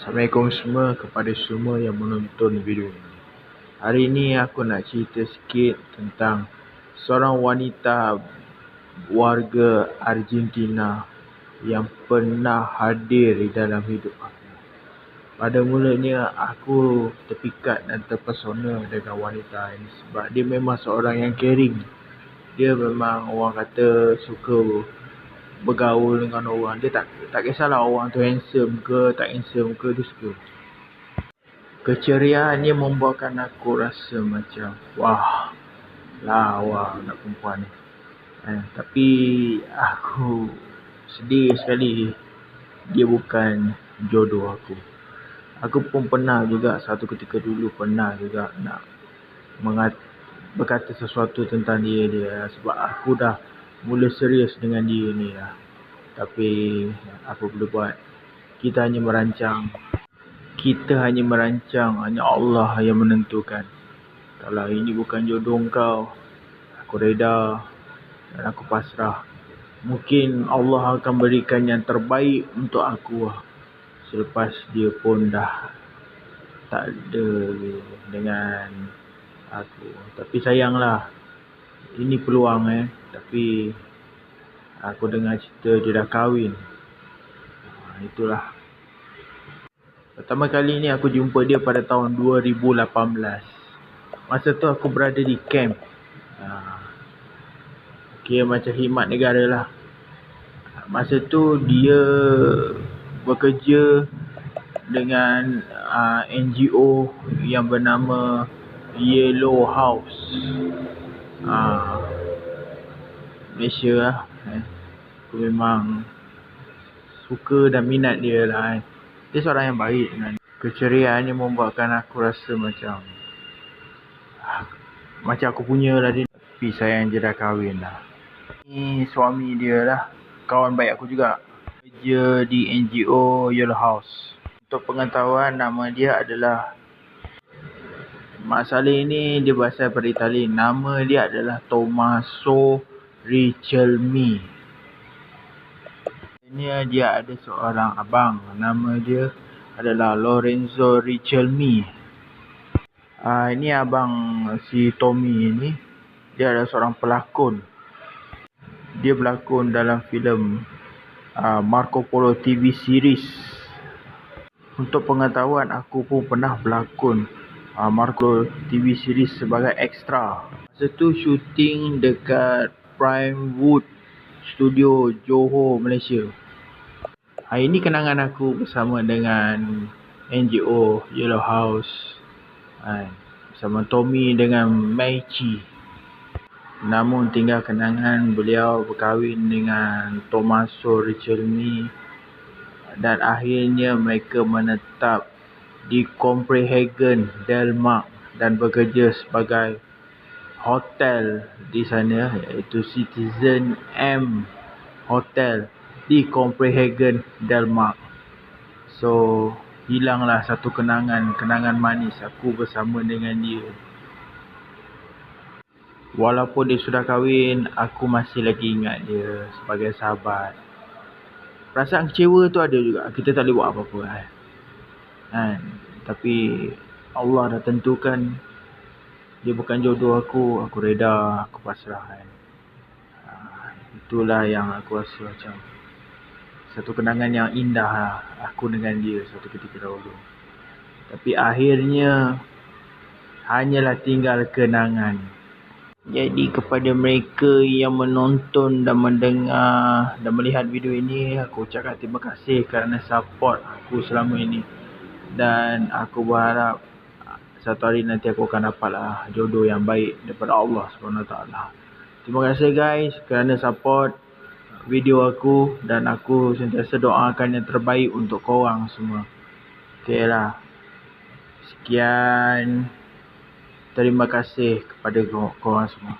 Assalamualaikum semua kepada semua yang menonton video ini. Hari ini aku nak cerita sikit tentang seorang wanita warga Argentina yang pernah hadir di dalam hidup aku. Pada mulanya aku terpikat dan terpesona dengan wanita ini sebab dia memang seorang yang caring. Dia memang orang kata suka bergaul dengan orang. Dia tak kisahlah orang tu handsome ke tak handsome ke, dia suka. Keceriaannya membuatkan aku rasa macam wah, lawa nak perempuan ni. Tapi aku sedih sekali dia bukan jodoh aku. Aku pun pernah juga satu ketika dulu pernah juga nak berkata sesuatu tentang dia sebab aku dah mula serius dengan dia ni lah. Tapi apa boleh buat, kita hanya merancang, hanya Allah yang menentukan. Kalau ini bukan jodoh kau, aku reda dan aku pasrah. Mungkin Allah akan berikan yang terbaik untuk aku selepas dia pun dah tak ada dengan aku. Tapi sayanglah, ini peluang tapi aku dengar cerita dia dah kahwin. Itulah. Pertama kali ni aku jumpa dia pada tahun 2018. Masa tu aku berada di camp. Kira macam khidmat negara lah. Masa tu dia bekerja dengan NGO yang bernama Yellow House. Malaysia lah. Aku memang suka dan minat dia lah. Dia seorang yang baik kan. Keceriaannya membuatkan aku rasa macam aku punya lah dia. Tapi sayang dia dah kahwin lah. Ni suami dia lah, kawan baik aku juga. Kerja di NGO Yellow House. Untuk pengetahuan, nama dia adalah, Mak Saleh ni dia berasal dari Itali. Nama dia adalah Tommaso Richelmi. Ini dia ada seorang abang, nama dia adalah Lorenzo Richelmi. Ini abang si Tommy ini, dia adalah seorang pelakon. Dia berlakon dalam filem Marco Polo TV series. Untuk pengetahuan, aku pun pernah berlakon Marco TV series sebagai extra. Masa tu syuting dekat Pinewood Studio Johor, Malaysia. Ini kenangan aku bersama dengan NGO Yellow House, bersama Tommy dengan Meichi. Namun tinggal kenangan beliau berkahwin dengan Tommaso Richelmi dan akhirnya mereka menetap di Copenhagen, Denmark dan bekerja sebagai hotel di sana, iaitu Citizen M Hotel di Copenhagen, Denmark. So, hilanglah satu kenangan manis aku bersama dengan dia. Walaupun dia sudah kahwin, aku masih lagi ingat dia sebagai sahabat. Perasaan kecewa tu ada juga, kita tak boleh buat apa-apa Tapi Allah dah tentukan dia bukan jodoh aku reda, aku pasrah Itulah yang aku rasa macam satu kenangan yang indah lah, aku dengan dia satu ketika dahulu. Tapi akhirnya hanyalah tinggal kenangan. Jadi kepada mereka yang menonton dan mendengar dan melihat video ini, aku ucapkan terima kasih kerana support aku selama ini. Dan aku berharap satu hari nanti aku akan dapatlah jodoh yang baik daripada Allah SWT. Terima kasih guys kerana support video aku, dan aku sentiasa doakan yang terbaik untuk korang semua. Okay lah. Sekian. Terima kasih kepada korang semua.